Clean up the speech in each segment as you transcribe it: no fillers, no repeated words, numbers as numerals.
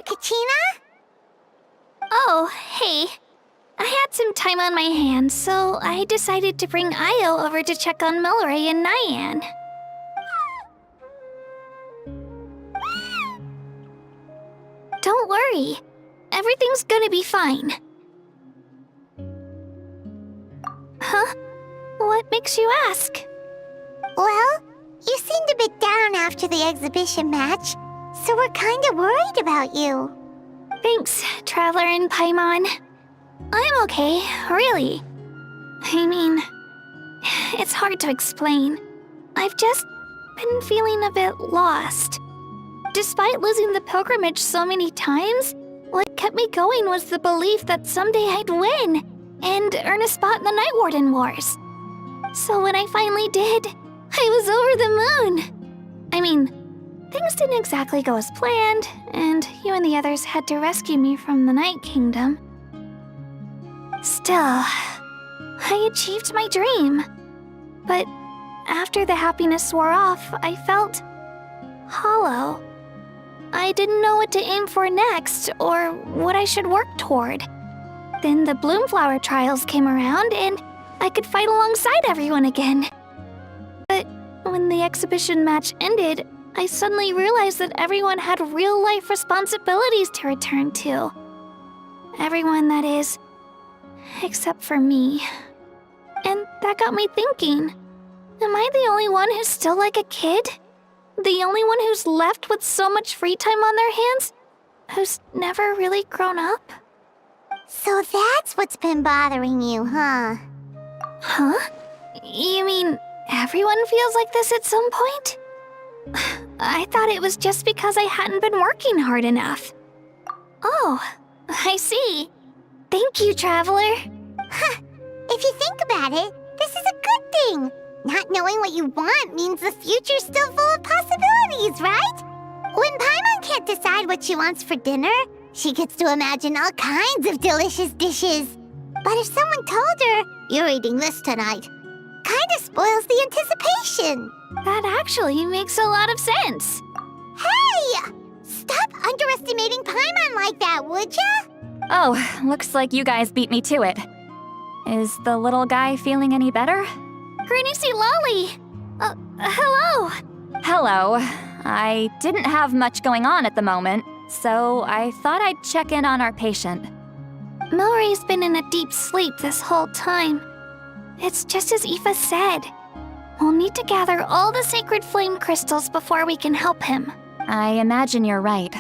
there, Kachina? Oh, hey. I had some time on my hands, so I decided to bring Io over to check on Milray and Nyan. Don't worry. Everything's gonna be fine. Huh? What makes you ask? Well, you seemed a bit down after the exhibition match, so we're kinda worried about you. Thanks, Traveler and Paimon. I'm okay, really. I mean, it's hard to explain. I've just been feeling a bit lost. Despite losing the pilgrimage so many times, what kept me going was the belief that someday I'd win and earn a spot in the Night Warden Wars. So when I finally did, I was over the moon. I mean, things didn't exactly go as planned, and you and the others had to rescue me from the Night Kingdom. Still, I achieved my dream. But after the happiness wore off, I felt hollow. I didn't know what to aim for next, or what I should work toward. Then the Bloomflower trials came around, and I could fight alongside everyone again. But when the exhibition match ended, I suddenly realized that everyone had real-life responsibilities to return to. Everyone, that is, except for me. And that got me thinking, am I the only one who's still like a kid? The only one who's left with so much free time on their hands? Who's never really grown up? So that's what's been bothering you, huh? Huh? You mean everyone feels like this at some point? I thought it was just because I hadn't been working hard enough. Oh, I see. Thank you, Traveler. Huh. If you think about it, this is a good thing. Not knowing what you want means the future's still full of possibilities, right? When Paimon can't decide what she wants for dinner, she gets to imagine all kinds of delicious dishes. But if someone told her, "You're eating this tonight," kinda spoils the anticipation. That actually makes a lot of sense. Hey! Stop underestimating Paimon like that, would ya? Oh, looks like you guys beat me to it. Is the little guy feeling any better? Granny C. Lolly! Hello! Hello. I didn't have much going on at the moment, so I thought I'd check in on our patient. Milray's been in a deep sleep this whole time. It's just as Aoife said. We'll need to gather all the sacred flame crystals before we can help him. I imagine you're right.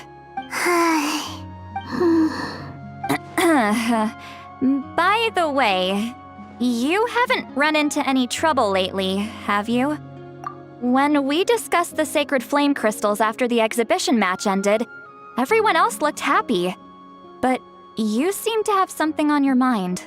By the way, you haven't run into any trouble lately, have you? When we discussed the sacred flame crystals after the exhibition match ended, everyone else looked happy. But you seem to have something on your mind.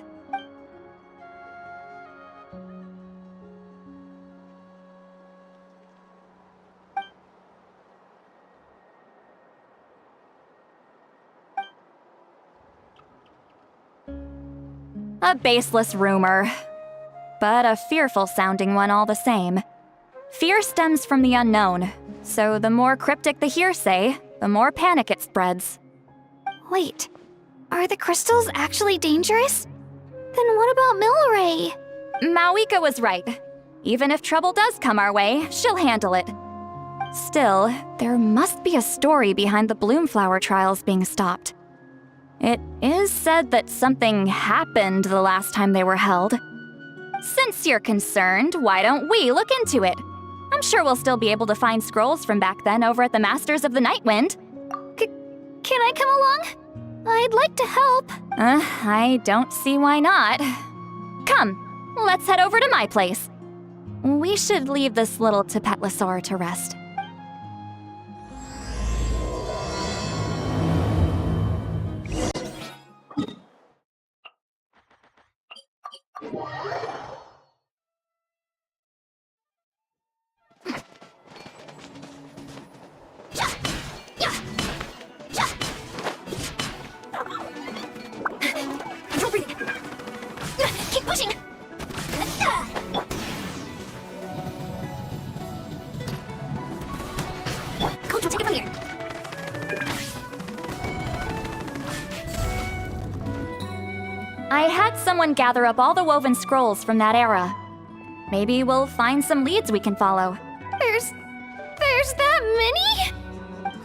A baseless rumor, but a fearful-sounding one all the same. Fear stems from the unknown, so the more cryptic the hearsay, the more panic it spreads. Wait, are the crystals actually dangerous? Then what about Milray? Mawika was right. Even if trouble does come our way, she'll handle it. Still, there must be a story behind the Bloomflower trials being stopped. It is said that something happened the last time they were held. Since you're concerned, why don't we look into it? I'm sure we'll still be able to find scrolls from back then over at the Masters of the Nightwind. Can I come along? I'd like to help. I don't see why not. Come, let's head over to my place. We should leave this little Tepetlosaur to rest. Keep pushing! Coach will take it from here. I had someone gather up all the woven scrolls from that era. Maybe we'll find some leads we can follow. There's that many?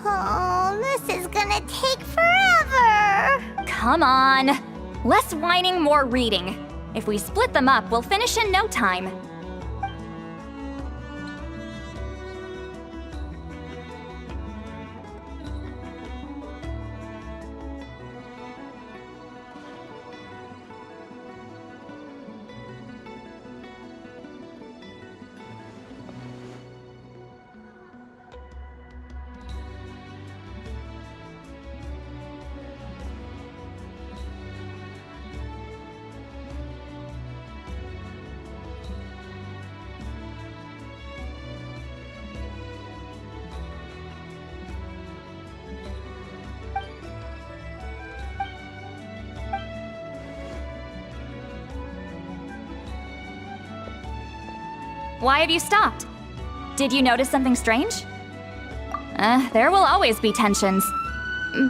Oh, this is gonna take forever. Come on. Less whining, more reading. If we split them up, we'll finish in no time. Why have you stopped? Did you notice something strange? There will always be tensions.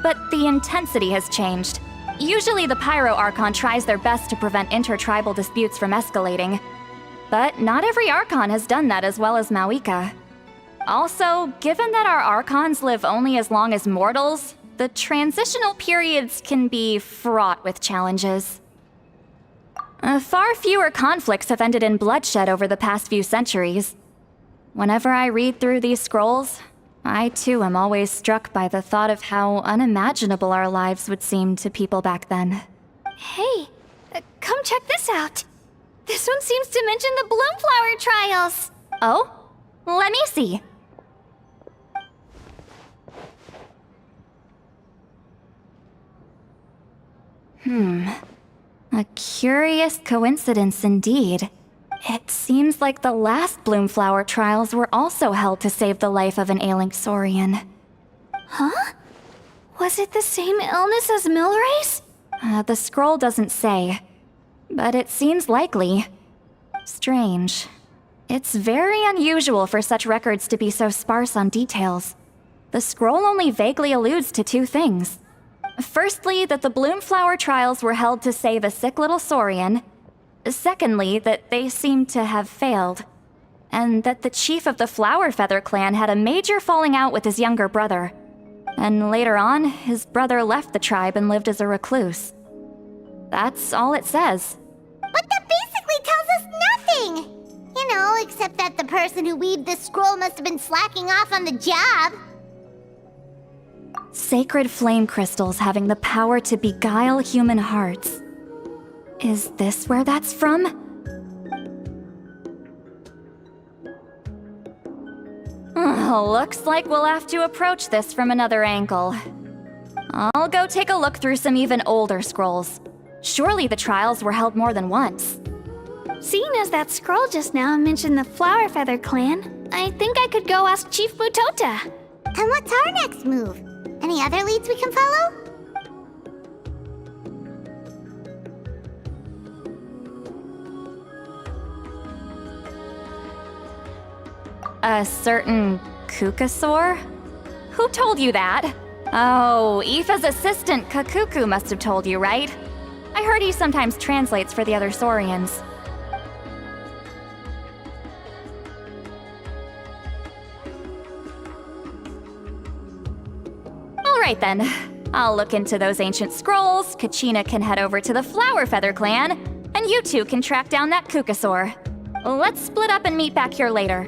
But the intensity has changed. Usually the Pyro Archon tries their best to prevent intertribal disputes from escalating. But not every Archon has done that as well as Mauika. Also, given that our Archons live only as long as mortals, the transitional periods can be fraught with challenges. Far fewer conflicts have ended in bloodshed over the past few centuries. Whenever I read through these scrolls, I too am always struck by the thought of how unimaginable our lives would seem to people back then. Hey, come check this out. This one seems to mention the Bloomflower trials. Oh? Let me see. A curious coincidence indeed. It seems like the last Bloomflower trials were also held to save the life of an ailing Saurian. Huh? Was it the same illness as Milray's? The scroll doesn't say, but it seems likely. Strange. It's very unusual for such records to be so sparse on details. The scroll only vaguely alludes to two things. Firstly, that the Bloomflower trials were held to save a sick little Saurian. Secondly, that they seem to have failed. And that the chief of the Flower Feather clan had a major falling out with his younger brother. And later on, his brother left the tribe and lived as a recluse. That's all it says. But that basically tells us nothing! You know, except that the person who weaved this scroll must have been slacking off on the job. Sacred flame crystals having the power to beguile human hearts. Is this where that's from? Looks like we'll have to approach this from another angle. I'll go take a look through some even older scrolls. Surely the trials were held more than once. Seeing as that scroll just now mentioned the Flower Feather clan, I think I could go ask Chief Mutota. And what's our next move? Any other leads we can follow? A certain Kukasaur? Who told you that? Oh, Aoife's assistant Kakuku must have told you, right? I heard he sometimes translates for the other Saurians. Alright then. I'll look into those ancient scrolls, Kachina can head over to the Flower Feather clan, and you two can track down that Kukasaur. Let's split up and meet back here later.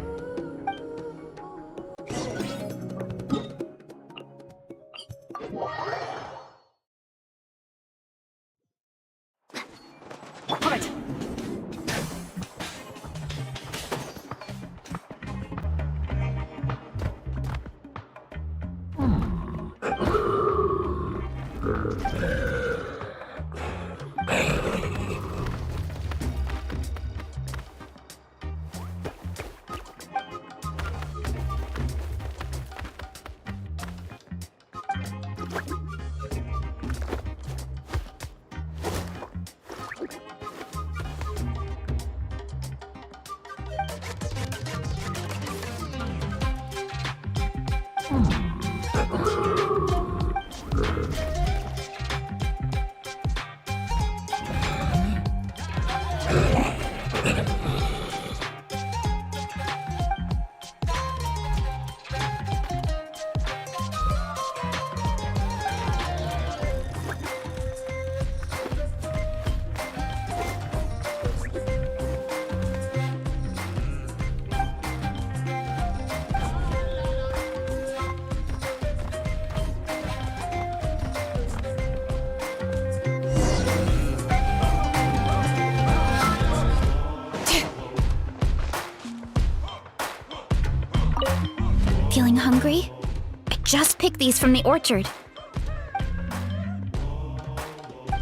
these from the orchard.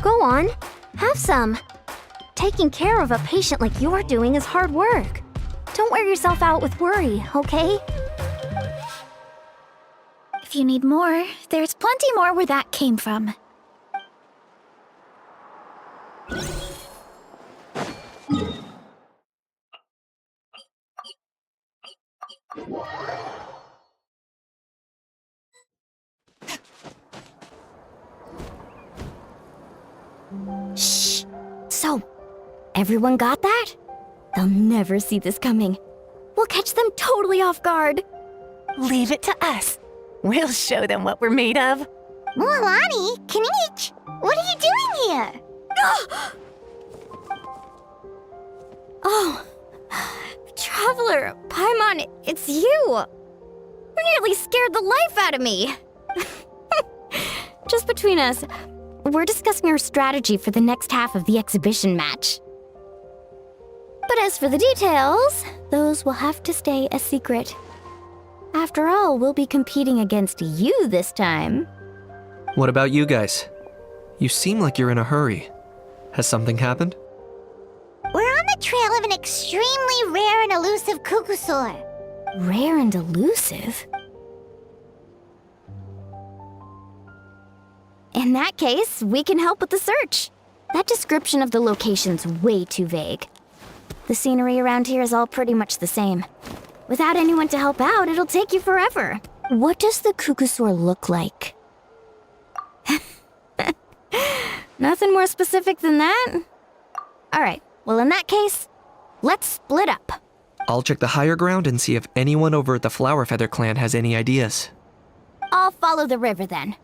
Go on, have some. Taking care of a patient like you're doing is hard work. Don't wear yourself out with worry, okay? If you need more, there's plenty more where that came from. Shh. So, everyone got that? They'll never see this coming. We'll catch them totally off guard. Leave it to us. We'll show them what we're made of. Mualani, Kinich, what are you doing here? Oh, Traveler, Paimon, it's you. You nearly scared the life out of me. Just between us, we're discussing our strategy for the next half of the exhibition match. But as for the details, those will have to stay a secret. After all, we'll be competing against you this time. What about you guys? You seem like you're in a hurry. Has something happened? We're on the trail of an extremely rare and elusive Kukusaur. Rare and elusive? In that case, we can help with the search. That description of the location's way too vague. The scenery around here is all pretty much the same. Without anyone to help out, it'll take you forever. What does the Kukusaur look like? Nothing more specific than that? Alright, well in that case, let's split up. I'll check the higher ground and see if anyone over at the Flower Feather clan has any ideas. I'll follow the river then.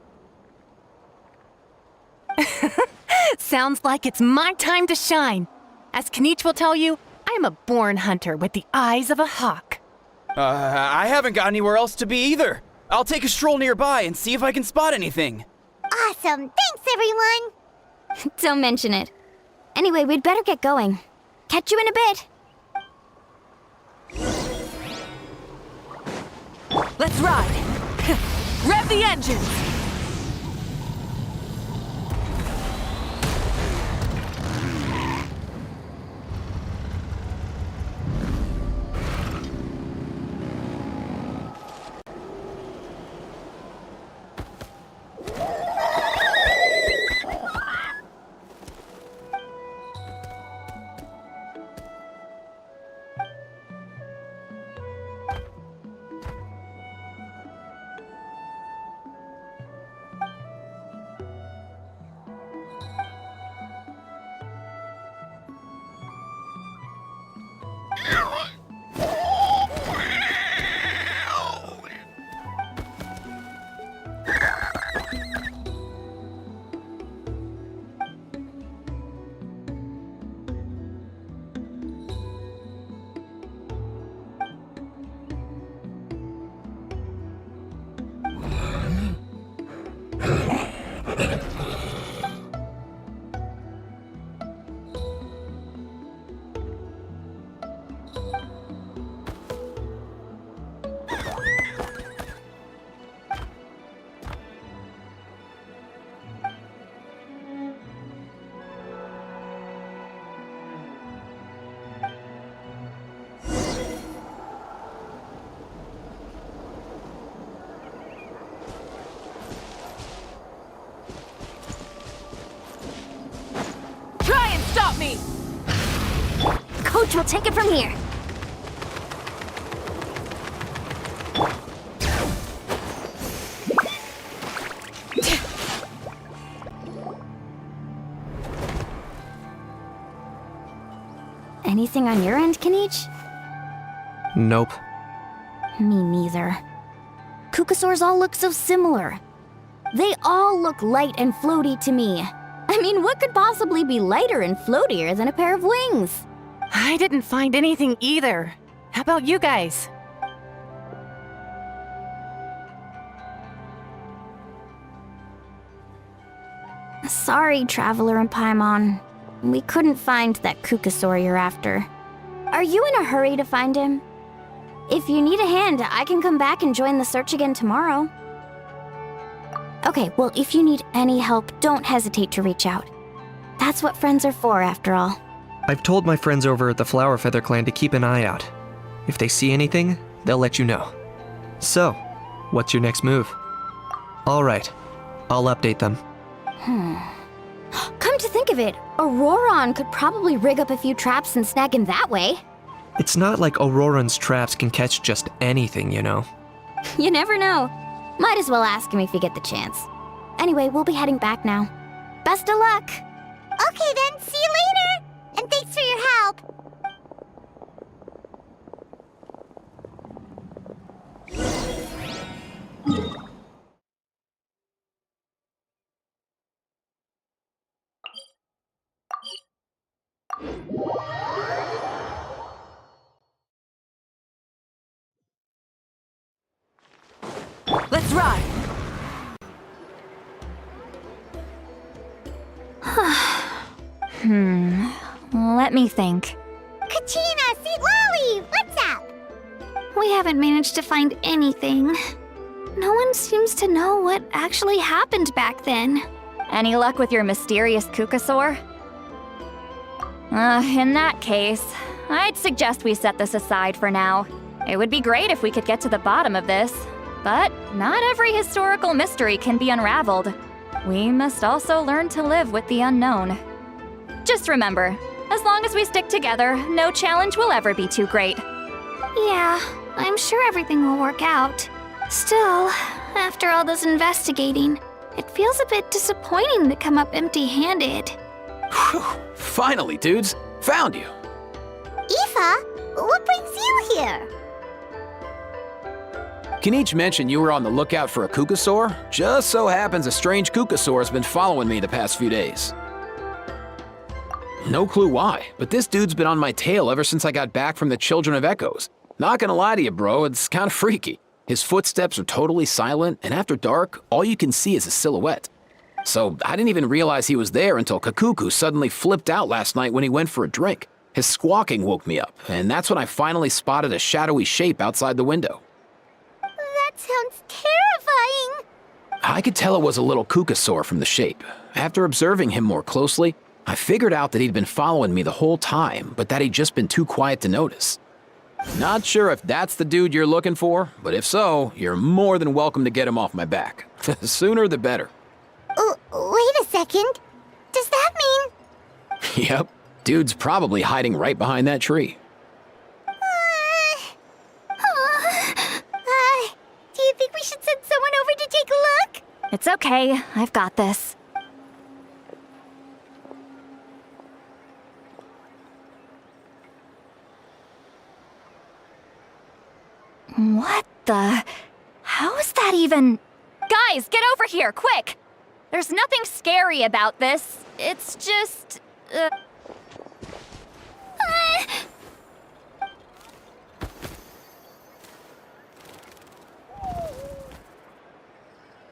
Sounds like it's my time to shine. As Kinich will tell you, I'm a born hunter with the eyes of a hawk. I haven't got anywhere else to be either. I'll take a stroll nearby and see if I can spot anything. Awesome, thanks everyone! Don't mention it. Anyway, we'd better get going. Catch you in a bit. Let's ride. Rev the engines. Stop me! Coach will take it from here. Anything on your end, Kinich? Nope. Me neither. Kukusaurs all look so similar. They all look light and floaty to me. I mean, what could possibly be lighter and floatier than a pair of wings? I didn't find anything either. How about you guys? Sorry, Traveler and Paimon. We couldn't find that Kukusaur you're after. Are you in a hurry to find him? If you need a hand, I can come back and join the search again tomorrow. Okay, well, if you need any help, don't hesitate to reach out. That's what friends are for, after all. I've told my friends over at the Flower Feather Clan to keep an eye out. If they see anything, they'll let you know. So, what's your next move? All right, I'll update them. Come to think of it, Auroron could probably rig up a few traps and snag him that way. It's not like Auroran's traps can catch just anything, you know. You never know. Might as well ask him if you get the chance. Anyway, we'll be heading back now. Best of luck! Okay then, see you later! And thanks for your help! Let's ride! Let me think. Kachina, Seat Lolly, what's up? We haven't managed to find anything. No one seems to know what actually happened back then. Any luck with your mysterious Kukasaur? In that case, I'd suggest we set this aside for now. It would be great if we could get to the bottom of this, but not every historical mystery can be unraveled. We must also learn to live with the unknown. Just remember, as long as we stick together, no challenge will ever be too great. Yeah, I'm sure everything will work out. Still, after all this investigating, it feels a bit disappointing to come up empty-handed. Whew. Finally, dudes. Found you. Aoife, what brings you here? Kinich mentioned you were on the lookout for a Kukasaur. Just so happens a strange Kukasaur has been following me the past few days. No clue why, but this dude's been on my tail ever since I got back from the Children of Echoes. Not gonna lie to you, bro, it's kinda freaky. His footsteps are totally silent, and after dark, all you can see is a silhouette. So I didn't even realize he was there until Kakuku suddenly flipped out last night when he went for a drink. His squawking woke me up, and that's when I finally spotted a shadowy shape outside the window. That sounds terrifying. I could tell it was a little Kukasaur from the shape. After observing him more closely, I figured out that he'd been following me the whole time, but that he'd just been too quiet to notice. Not sure if that's the dude you're looking for, but if so, you're more than welcome to get him off my back. The sooner the better. Wait a second. Does that mean... Yep, dude's probably hiding right behind that tree. Do you think we should send someone over to take a look? It's okay, I've got this. What the? How is that even? Guys, get over here, quick! There's nothing scary about this. It's just...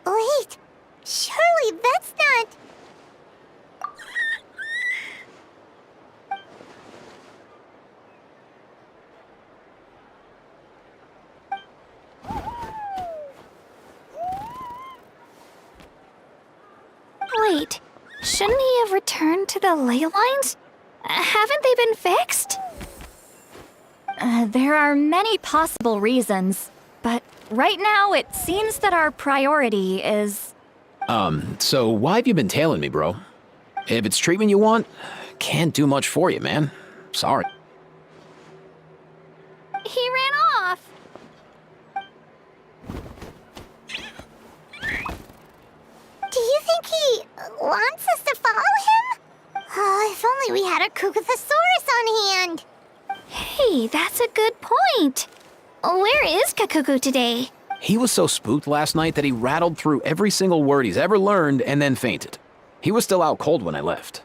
Wait, surely that's not... Wait, shouldn't he have returned to the ley lines? Haven't they been fixed? There are many possible reasons, but right now it seems that our priority is... So why have you been tailing me, bro? If it's treatment you want, can't do much for you, man. Sorry. He ran off. Do you think he wants us to follow him? Oh, if only we had a Kukathosaurus on hand. Hey, that's a good point. Where is Kakuku today? He was so spooked last night that he rattled through every single word he's ever learned and then fainted. He was still out cold when I left.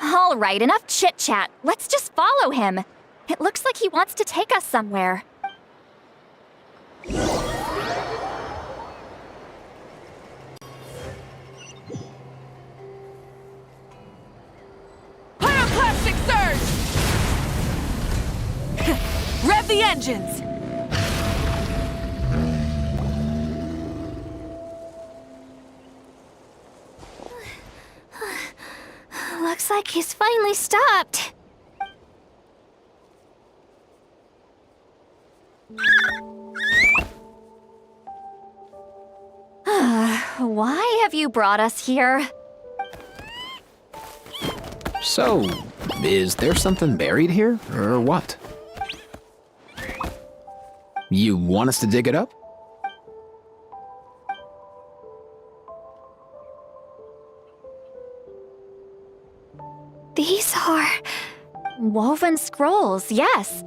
All right, enough chit-chat. Let's just follow him. It looks like he wants to take us somewhere. Pyroclastic surge! Rev the engines! Looks like he's finally stopped. Why have you brought us here? So, is there something buried here, or what? You want us to dig it up? These are woven scrolls, yes.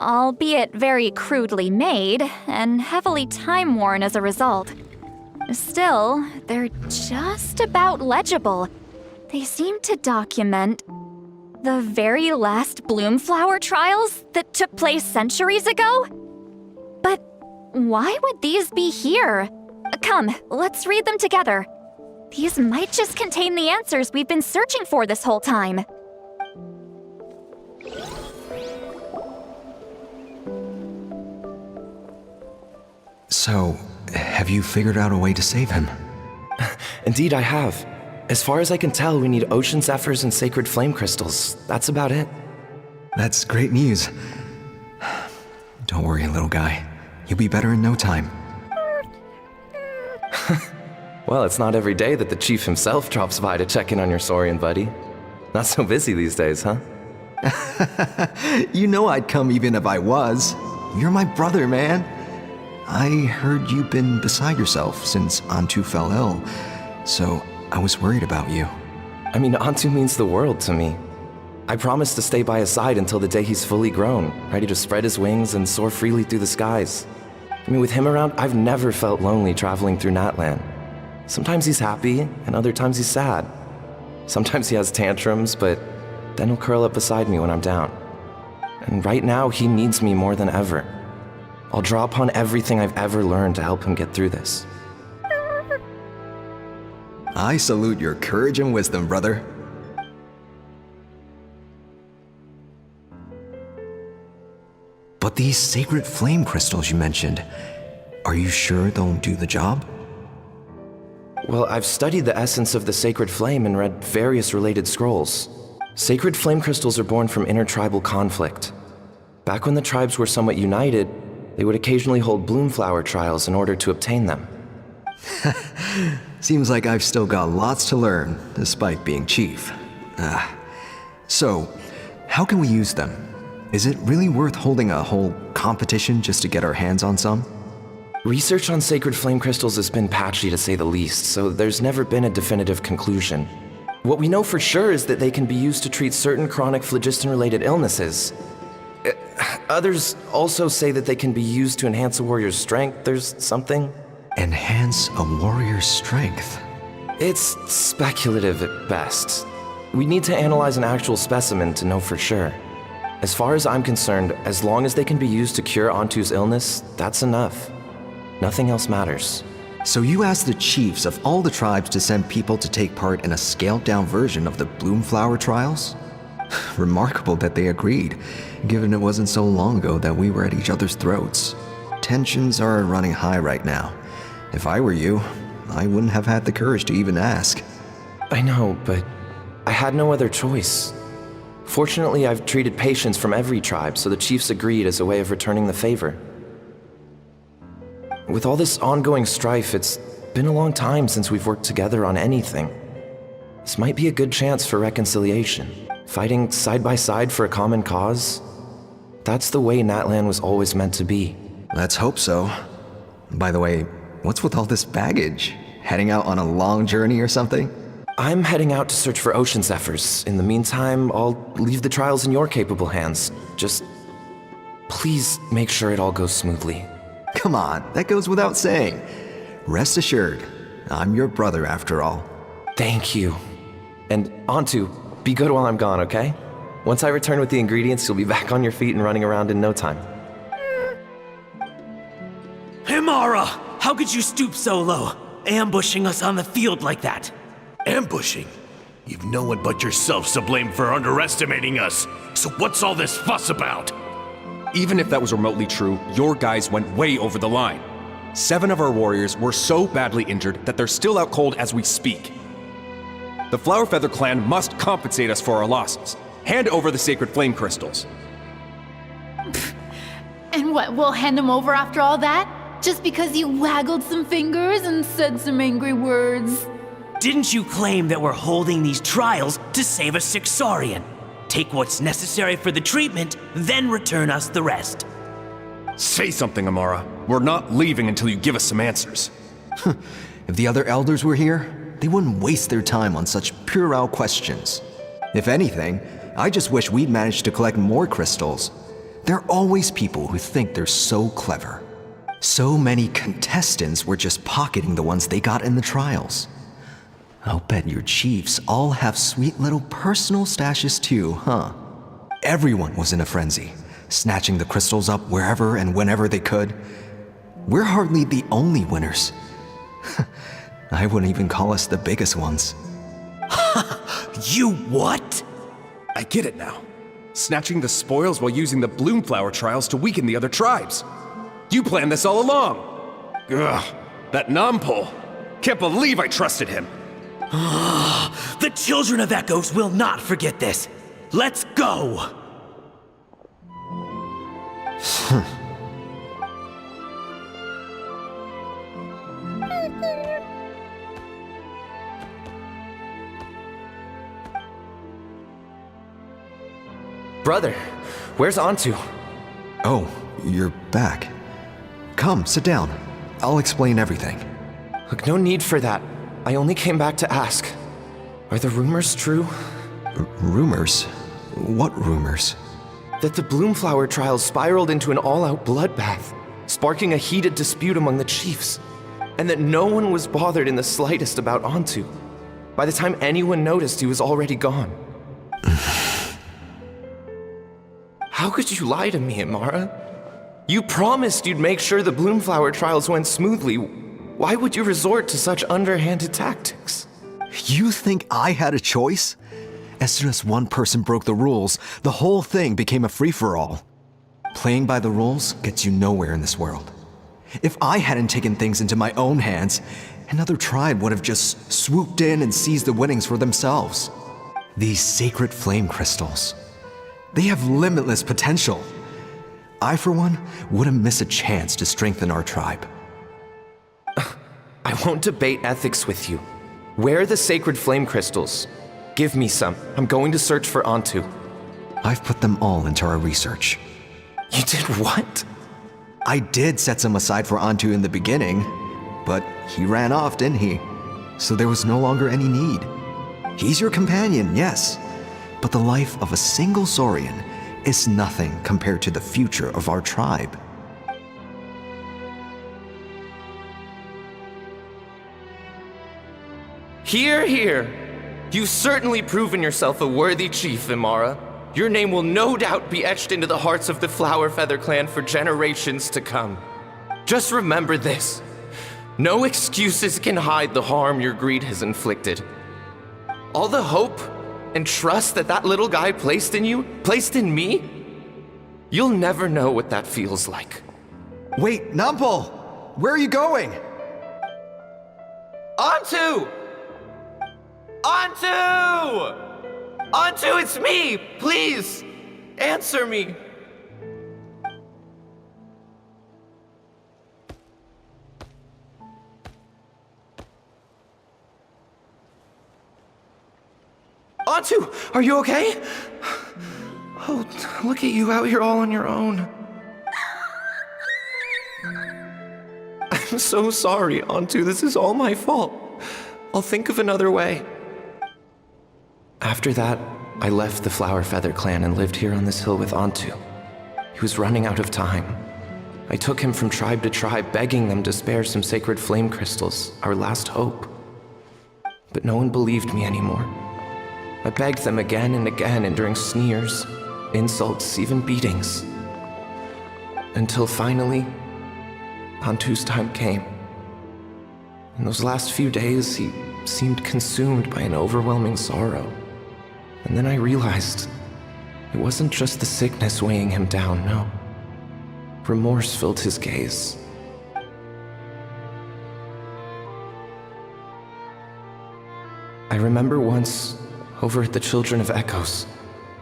Albeit very crudely made and heavily time-worn as a result. Still, they're just about legible. They seem to document the very last Bloomflower trials that took place centuries ago? But why would these be here? Come, let's read them together. These might just contain the answers we've been searching for this whole time. So, have you figured out a way to save him? Indeed, I have. As far as I can tell, we need ocean zephyrs and sacred flame crystals. That's about it. That's great news. Don't worry, little guy. You'll be better in no time. Well, it's not every day that the chief himself drops by to check in on your Saurian buddy. Not so busy these days, huh? You know I'd come even if I was. You're my brother, man. I heard you've been beside yourself since Antu fell ill, so I was worried about you. I mean, Antu means the world to me. I promised to stay by his side until the day he's fully grown, ready to spread his wings and soar freely through the skies. I mean, with him around, I've never felt lonely traveling through Natlan. Sometimes he's happy, and other times he's sad. Sometimes he has tantrums, but then he'll curl up beside me when I'm down. And right now, he needs me more than ever. I'll draw upon everything I've ever learned to help him get through this. I salute your courage and wisdom, brother. But these sacred flame crystals you mentioned, are you sure they'll do the job? Well, I've studied the essence of the sacred flame and read various related scrolls. Sacred flame crystals are born from intertribal conflict. Back when the tribes were somewhat united, they would occasionally hold Bloomflower trials in order to obtain them. Seems like I've still got lots to learn, despite being chief. So, how can we use them? Is it really worth holding a whole competition just to get our hands on some? Research on sacred flame crystals has been patchy to say the least, so there's never been a definitive conclusion. What we know for sure is that they can be used to treat certain chronic phlogiston-related illnesses. Others also say that they can be used to enhance a warrior's strength. There's something. Enhance a warrior's strength? It's speculative at best. We need to analyze an actual specimen to know for sure. As far as I'm concerned, as long as they can be used to cure Antu's illness, that's enough. Nothing else matters. So you asked the chiefs of all the tribes to send people to take part in a scaled-down version of the Bloomflower trials? Remarkable that they agreed, given it wasn't so long ago that we were at each other's throats. Tensions are running high right now. If I were you, I wouldn't have had the courage to even ask. I know, but I had no other choice. Fortunately, I've treated patients from every tribe, so the chiefs agreed as a way of returning the favor. With all this ongoing strife, it's been a long time since we've worked together on anything. This might be a good chance for reconciliation. Fighting side by side for a common cause? That's the way Natlan was always meant to be. Let's hope so. By the way, what's with all this baggage? Heading out on a long journey or something? I'm heading out to search for ocean zephyrs. In the meantime, I'll leave the trials in your capable hands. Just please make sure it all goes smoothly. Come on, that goes without saying. Rest assured, I'm your brother after all. Thank you. And Antu, be good while I'm gone, okay? Once I return with the ingredients, you'll be back on your feet and running around in no time. Himara! How could you stoop so low, ambushing us on the field like that? Ambushing? You've no one but yourself to blame for underestimating us. So what's all this fuss about? Even if that was remotely true, your guys went way over the line. 7 of our warriors were so badly injured that they're still out cold as we speak. The Flower Feather clan must compensate us for our losses. Hand over the sacred flame crystals. And what, we'll hand them over after all that? Just because you waggled some fingers and said some angry words? Didn't you claim that we're holding these trials to save a Sixorian? Take what's necessary for the treatment, then return us the rest. Say something, Amara. We're not leaving until you give us some answers. If the other elders were here, they wouldn't waste their time on such puerile questions. If anything, I just wish we'd managed to collect more crystals. There are always people who think they're so clever. So many contestants were just pocketing the ones they got in the trials. I'll bet your chiefs all have sweet little personal stashes too, huh? Everyone was in a frenzy, snatching the crystals up wherever and whenever they could. We're hardly the only winners. I wouldn't even call us the biggest ones. You what? I get it now. Snatching the spoils while using the Bloomflower trials to weaken the other tribes. You planned this all along. Ugh, that Nampol. Can't believe I trusted him. The Children of Echoes will not forget this. Let's go! Brother, where's Antu? Oh, you're back. Come, sit down. I'll explain everything. Look, no need for that. I only came back to ask. Are the rumors true? Rumors? What rumors? That the Bloomflower trials spiraled into an all-out bloodbath, sparking a heated dispute among the chiefs, and that no one was bothered in the slightest about Antu. By the time anyone noticed, he was already gone. How could you lie to me, Amara? You promised you'd make sure the Bloomflower trials went smoothly. Why would you resort to such underhanded tactics? You think I had a choice? As soon as one person broke the rules, the whole thing became a free-for-all. Playing by the rules gets you nowhere in this world. If I hadn't taken things into my own hands, another tribe would have just swooped in and seized the winnings for themselves. These sacred flame crystals, they have limitless potential. I, for one, wouldn't miss a chance to strengthen our tribe. I won't debate ethics with you. Where are the sacred flame crystals? Give me some. I'm going to search for Antu. I've put them all into our research. You did what? I did set some aside for Antu in the beginning, but he ran off, didn't he? So there was no longer any need. He's your companion, yes, but the life of a single Saurian is nothing compared to the future of our tribe. Hear, hear. You've certainly proven yourself a worthy chief, Imara. Your name will no doubt be etched into the hearts of the Flower Feather clan for generations to come. Just remember this. No excuses can hide the harm your greed has inflicted. All the hope and trust that little guy placed in you, placed in me, you'll never know what that feels like. Wait, Nampol! Where are you going? Antu! Antu! Antu, it's me! Please, answer me! Antu, are you okay? Oh, look at you out here all on your own. I'm so sorry, Antu. This is all my fault. I'll think of another way. After that, I left the Flower Feather clan and lived here on this hill with Antu. He was running out of time. I took him from tribe to tribe, begging them to spare some sacred flame crystals, our last hope. But no one believed me anymore. I begged them again and again, enduring sneers, insults, even beatings. Until finally, Antu's time came. In those last few days, he seemed consumed by an overwhelming sorrow. And then I realized it wasn't just the sickness weighing him down, no. Remorse filled his gaze. I remember once, over at the Children of Echoes,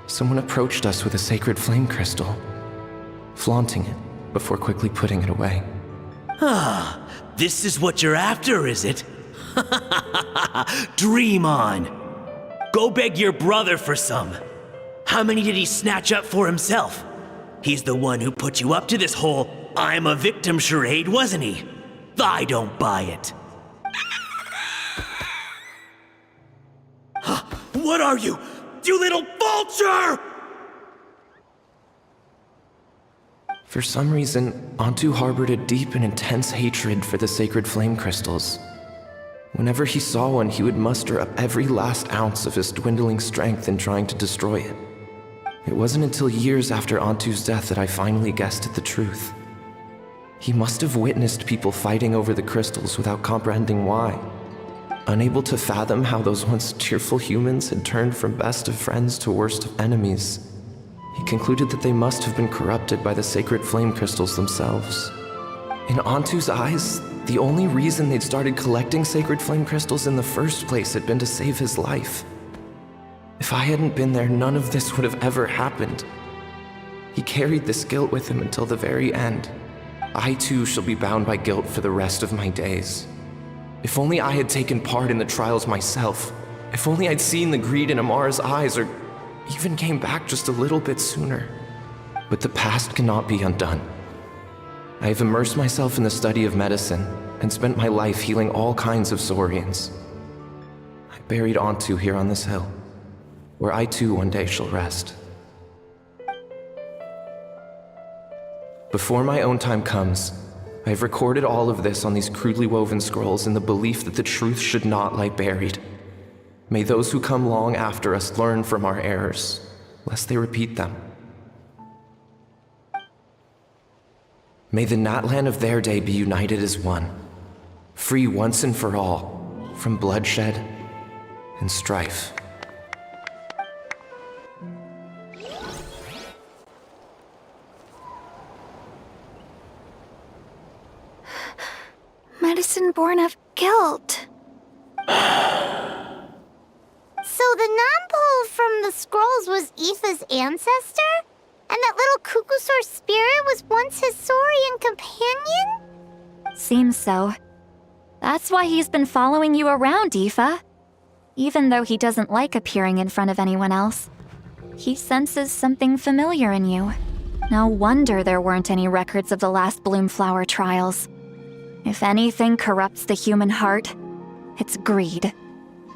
someone approached us with a sacred flame crystal, flaunting it before quickly putting it away. Ah, this is what you're after, is it? Dream on. Go beg your brother for some. How many did he snatch up for himself? He's the one who put you up to this whole I'm a victim charade, wasn't he? I don't buy it. What are you? You little vulture! For some reason, Antu harbored a deep and intense hatred for the sacred flame crystals. Whenever he saw one, he would muster up every last ounce of his dwindling strength in trying to destroy it. It wasn't until years after Antu's death that I finally guessed at the truth. He must have witnessed people fighting over the crystals without comprehending why. Unable to fathom how those once cheerful humans had turned from best of friends to worst of enemies, he concluded that they must have been corrupted by the sacred flame crystals themselves. In Antu's eyes, the only reason they'd started collecting sacred flame crystals in the first place had been to save his life. If I hadn't been there, none of this would have ever happened. He carried this guilt with him until the very end. I too shall be bound by guilt for the rest of my days. If only I had taken part in the trials myself. If only I'd seen the greed in Amara's eyes, or even came back just a little bit sooner. But the past cannot be undone. I have immersed myself in the study of medicine and spent my life healing all kinds of Saurians. I buried Antu here on this hill, where I too one day shall rest. Before my own time comes, I have recorded all of this on these crudely woven scrolls in the belief that the truth should not lie buried. May those who come long after us learn from our errors, lest they repeat them. May the Natlan of their day be united as one, free once and for all from bloodshed and strife. Medicine born of guilt. So the non-pole from the scrolls was Aoife's ancestor? And that little Kukusaur spirit was once his Saurian companion? Seems so. That's why he's been following you around, Aoife. Even though he doesn't like appearing in front of anyone else, he senses something familiar in you. No wonder there weren't any records of the last Bloomflower trials. If anything corrupts the human heart, it's greed.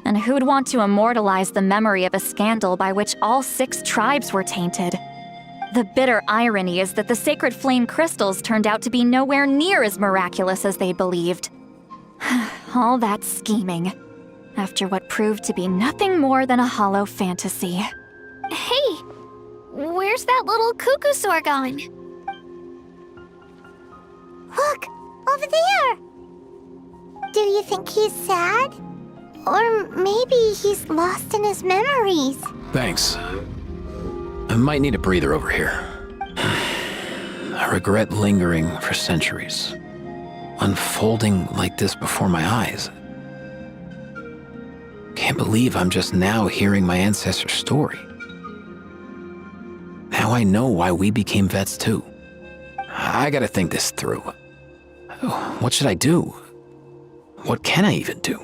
And who'd want to immortalize the memory of a scandal by which all 6 tribes were tainted? The bitter irony is that the sacred flame crystals turned out to be nowhere near as miraculous as they believed. All that scheming, after what proved to be nothing more than a hollow fantasy. Hey, where's that little Kukusaur going? Look, over there! Do you think he's sad? Or maybe he's lost in his memories? Thanks. I might need a breather over here. A regret lingering for centuries, unfolding like this before my eyes. Can't believe I'm just now hearing my ancestor's story. Now I know why we became vets too. I gotta think this through. What should I do? What can I even do?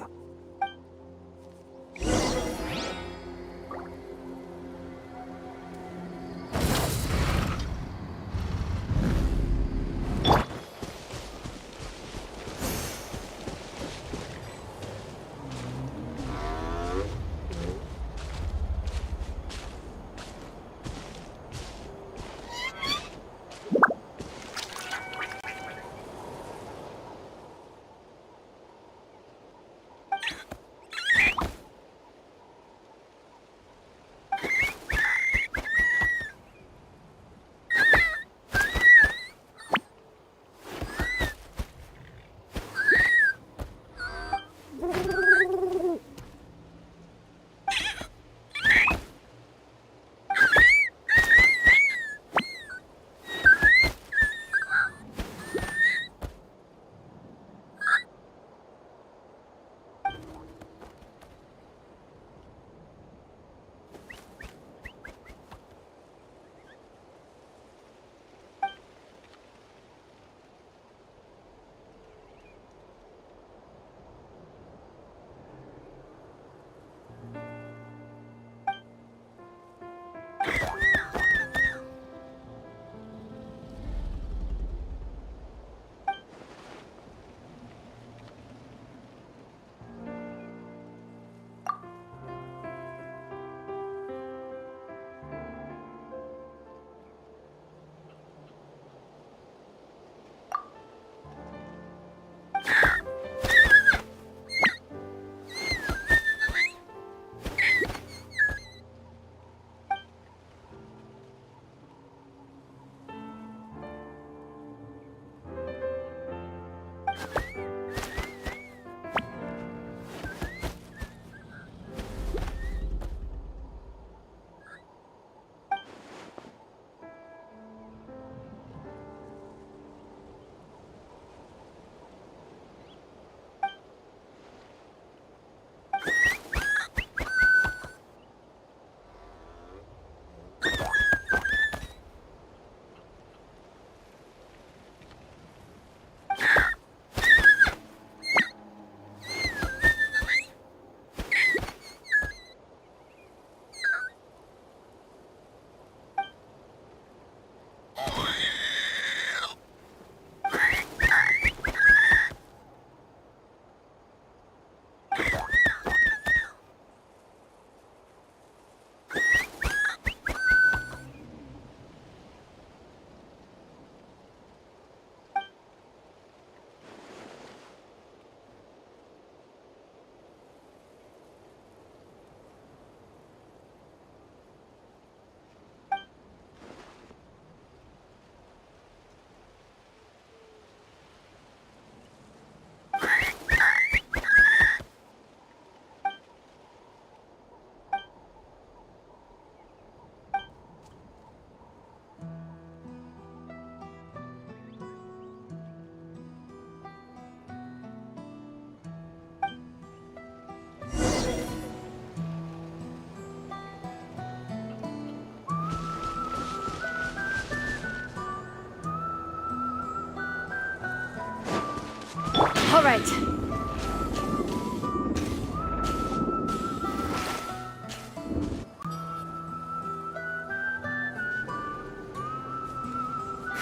All right.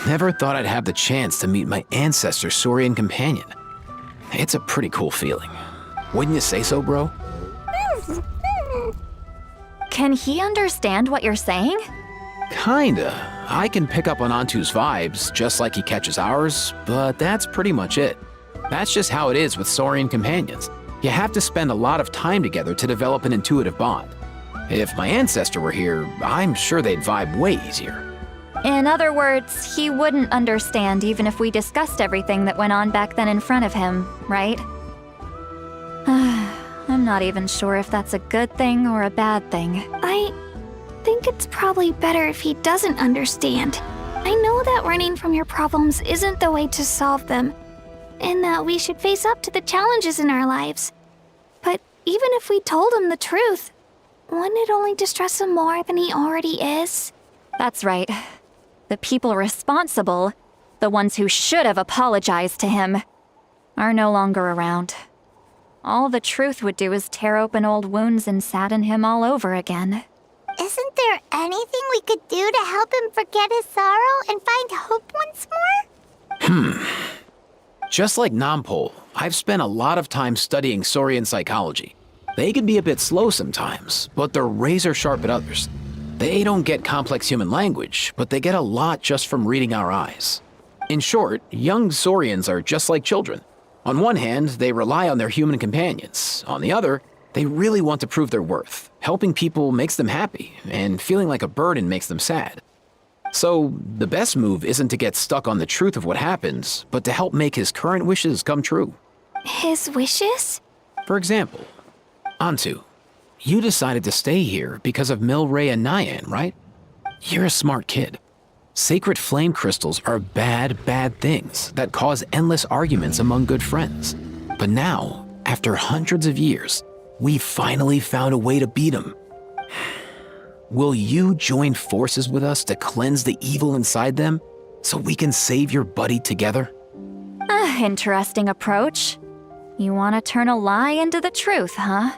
Never thought I'd have the chance to meet my ancestor Saurian companion. It's a pretty cool feeling. Wouldn't you say so, bro? Can he understand what you're saying? Kinda. I can pick up on Antu's vibes, just like he catches ours, but that's pretty much it. That's just how it is with Saurian companions. You have to spend a lot of time together to develop an intuitive bond. If my ancestor were here, I'm sure they'd vibe way easier. In other words, he wouldn't understand even if we discussed everything that went on back then in front of him, right? I'm not even sure if that's a good thing or a bad thing. I think it's probably better if he doesn't understand. I know that running from your problems isn't the way to solve them, and that we should face up to the challenges in our lives. But even if we told him the truth, wouldn't it only distress him more than he already is? That's right. The people responsible, the ones who should have apologized to him, are no longer around. All the truth would do is tear open old wounds and sadden him all over again. Isn't there anything we could do to help him forget his sorrow and find hope once more? Just like Nampol, I've spent a lot of time studying Saurian psychology. They can be a bit slow sometimes, but they're razor sharp at others. They don't get complex human language, but they get a lot just from reading our eyes. In short, young Saurians are just like children. On one hand, they rely on their human companions. On the other, they really want to prove their worth. Helping people makes them happy, and feeling like a burden makes them sad. So, the best move isn't to get stuck on the truth of what happens, but to help make his current wishes come true. His wishes? For example, Antu, you decided to stay here because of Milray and Nyan, right? You're a smart kid. Sacred flame crystals are bad, bad things that cause endless arguments among good friends. But now, after hundreds of years, we finally found a way to beat them. Will you join forces with us to cleanse the evil inside them so we can save your buddy together? Interesting approach. You want to turn a lie into the truth, huh?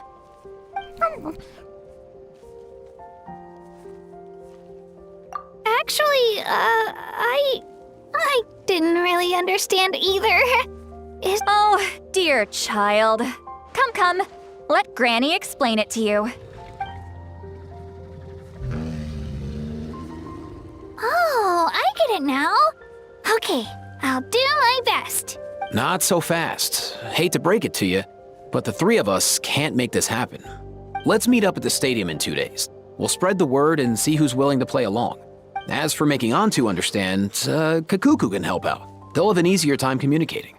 Actually, I didn't really understand either. Oh, dear child. Come. Let Granny explain it to you. Oh, I get it now. Okay, I'll do my best. Not so fast. Hate to break it to you, but the three of us can't make this happen. Let's meet up at the stadium in 2 days. We'll spread the word and see who's willing to play along. As for making Antu understand, Kakuku can help out. They'll have an easier time communicating.